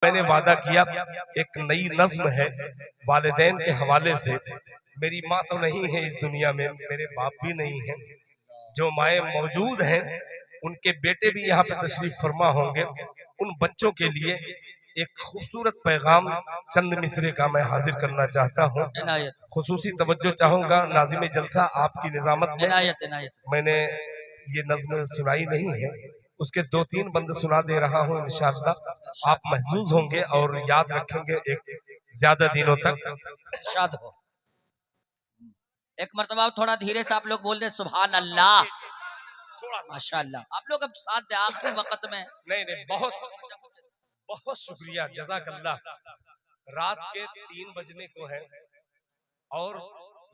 मैंने वादा किया एक नई नज्म है वालिदैन के हवाले से। मेरी माँ तो नहीं है इस दुनिया में, मेरे बाप भी नहीं है, जो माएँ मौजूद हैं उनके बेटे भी यहाँ पे तशरीफ फरमा होंगे। उन बच्चों के लिए एक खूबसूरत पैगाम चंद मिसरे का मैं हाजिर करना चाहता हूँ। खुसूसी तवज्जो चाहूंगा नाज़िम जलसा आपकी निजामत में। मैंने ये नज्म सुनाई नहीं है, उसके 2-3 बंद सुना दे रहा हूँ, इंशाअल्लाह आप महसूस होंगे और याद रखेंगे एक ज्यादा दिनों तक। इरशाद हो। एक मर्तबा थोड़ा धीरे से आप लोग बोल दे सुभान अल्लाह, माशाअल्लाह। आप लोग अब साथ दे आखिरी वक्त में। नहीं, बहुत शुक्रिया, जज़ाकल्लाह। रात के 3 बजने को है और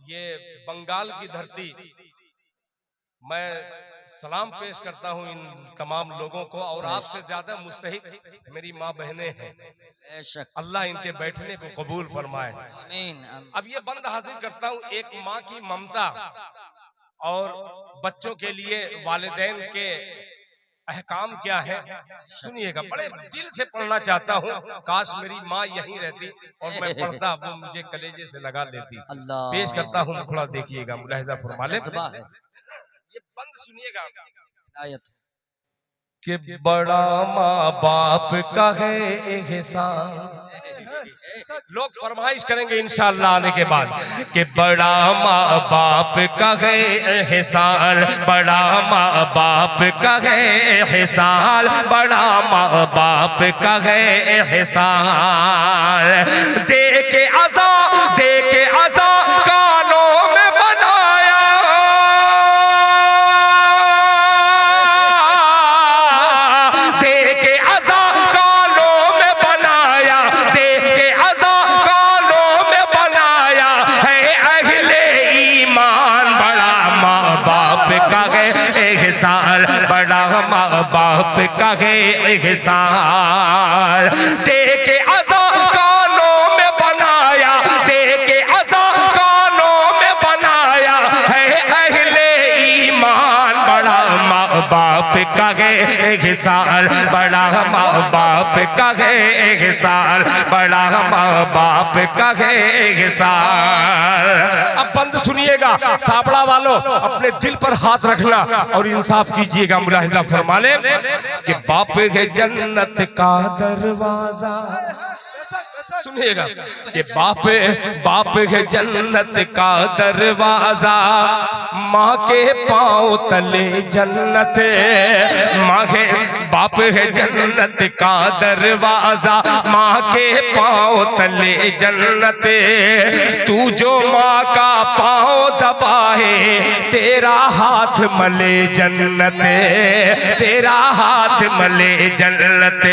ये बंगाल की धरती, मैं सलाम पेश करता हूँ इन तमाम लोगों को और आपसे ज्यादा मुस्तहिक मेरी माँ बहनें हैं। अल्लाह इनके बैठने को कबूल फरमाए, आमीन। अब ये बंद हाजिर करता हूँ एक माँ की ममता और बच्चों के लिए वालिदैन के अहकाम क्या है, सुनिएगा। बड़े दिल से पढ़ना चाहता हूँ, काश मेरी माँ यहीं रहती और मैं पढ़ता, वो मुझे कलेजे से लगा लेती। पेश करता हूँ, थोड़ा देखिएगा, मुलाहिजा फरमा ले। ये बंद सुनिएगा। कि बड़ा माँ बाप का है एहसान, लोग फरमाइश करेंगे इंशाअल्लाह आने के बाद कि बड़ा माँ बाप का है एहसान, बड़ा माँ बाप का है एहसान, बड़ा माँ बाप का है एहसान। दे के अज़ा कानों में बनाया, दे के अज़ा कानों में बनाया, दे के अज़ा कानों में बनाया है अहले ईमान। बड़ा माँ बाप का है एहसान, बड़ा माँ बाप का है एहसान। दे के अज़ा कानों में बनाया, दे के अज़ा कानों में बनाया है अहले ईमान। बड़ा माँ बाप का है एहसान, बड़ा माँ बाप का है एहसान, बड़ा माँ बाप का है एहसान। अब बंद सुनिएगा, साबड़ा वालों अपने दिल पर हाथ रखना और इंसाफ कीजिएगा, मुलाहिजा फरमा ले कि बाप है जन्नत का दरवाजा। सुनिएगा कि बाप है जन्नत का दरवाजा, माँ के पाँव तले जन्नत, माँ के बाप है जन्नत का दरवाजा, माँ के पाँव तले जन्नत। तू जो माँ का पाँव दबाए तेरा हाथ मले जन्नत, तेरा हाथ मले जन्नत।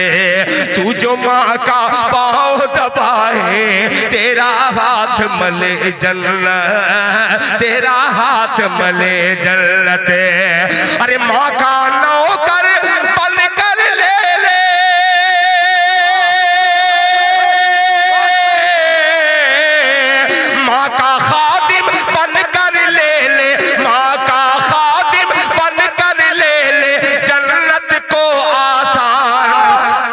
तू जो माँ का पाँव दबाए तेरा हाथ मले जन्नत, तेरा हाथ मले जन्नत। अरे माँ का नौकर बन कर ले ले, माँ का खादिम बन कर ले ले, माँ का खादिम बन कर ले ले जन्नत को आसान।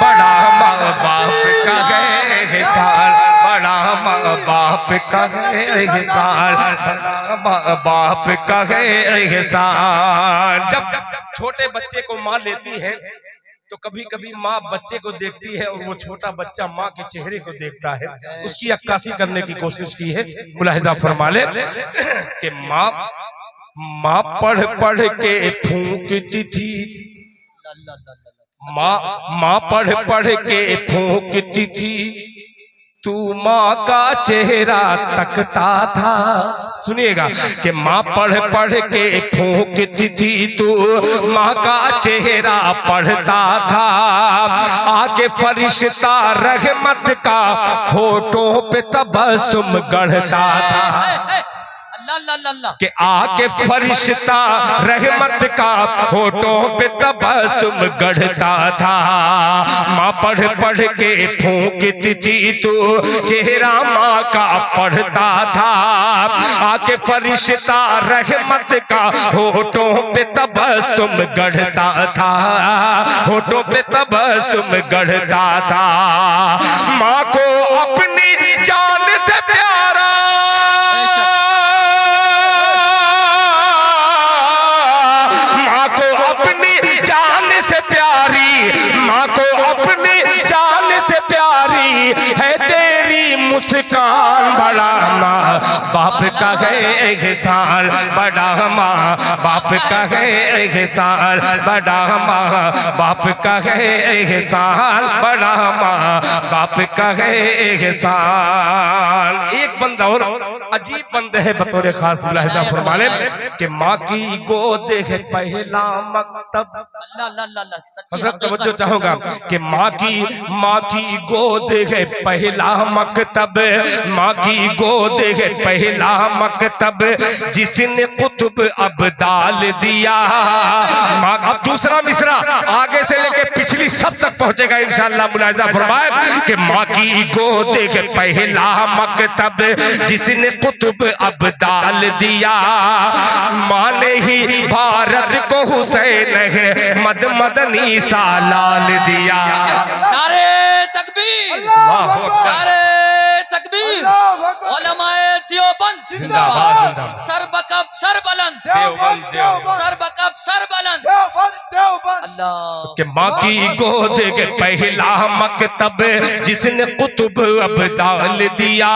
बड़ा माँ बाप का है एहसान, बड़ा माँ बाप का है एहसान, बड़ा माँ बाप का है एहसान। जब छोटे बच्चे को माँ लेती है तो कभी कभी माँ बच्चे को देखती है और वो छोटा बच्चा माँ के चेहरे को देखता है, उसकी अक्कासी करने की कोशिश की है। मुलाहिजा फरमा ले कि माँ पढ़ पढ़ के फूंकती थी, माँ पढ़ पढ़ के फूंकती थी, तू माँ का चेहरा तकता था। सुनिएगा कि माँ पढ़ पढ़ के फूंकती थी, तू माँ का चेहरा पढ़ता था। आके फरिश्ता रहमत का होठों पे तबस्सुम गढ़ता था। अल्लाह अल्लाह अल्लाह। कि आके फरिश्ता रहमत का होठों पे तबस्सुम गढ़ता था। माँ पढ़ पढ़ के फूंकती थी तो चेहरा माँ का पढ़ता था। आके फरिश्ता रहमत का होठों पे तबस्सुम गढ़ता था, होठों पे तबस्सुम गढ़ता था। माँ को अपनी जान से प्यारा, माँ को अपनी जान से प्यारी, माँ को अपनी जान से प्यारी है तेरी मुस्कान। बड़ा माँ बाप का है एहसान, बड़ा माँ बाप का है एहसान, बड़ा माँ बाप का है एहसान, बड़ा माँ बाप का है एहसान। एक बंदा और अजीब बंदे है बतौर खास मुलाहिजा फरमाने कि माँ की गोद है पहला मकतब। अल्लाह अल्लाह अल्लाह। सच्ची हजरत तवज्जो हकीकत। चाहूंगा कि माँ की गोद है पहला मकतब, माँ की गोद है पहला मकतब, जिसने कुतुब अब्दाल दिया। माँ अब दूसरा मिसरा आगे से लेके पिछली सब तक पहुंचेगा इंशाअल्लाह। मुलाहिजा फरमाए कि माँ की गोद है पहला मकतब, जिसने कुतुब अब्दाल दिया। माँ ने ही भारत को हुसैन है मद मदनी सालाल दिया। नारे तकबीर, नारे तकबीर। उलमाए देवबंद जिंदाबाद, जिंदाबाद। सर बकफ सर बुलंद, सर बकफ सर बुलंद। अल्लाह कि माँ की गोद के पहला मकतब, जिसने कुतुब अब्दाल दिया।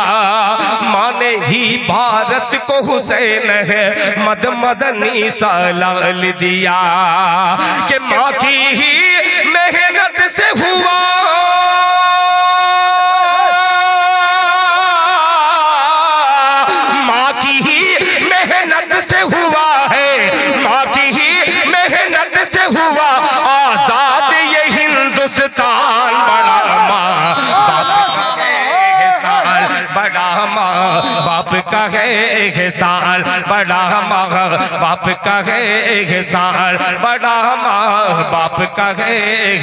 माँ ने ही भारत को हुसैन है मद मदनी सालाल दिया। कि माँ की ही मेहनत से हुआ, माँ की ही मेहनत से हुआ है, माँ की ही मेहनत से हुआ आजाद ये हिंदुस्तान। बड़ा माँ बाप का है एहसान, बड़ा माँ बाप का है एहसान, बड़ा माँ बाप का है।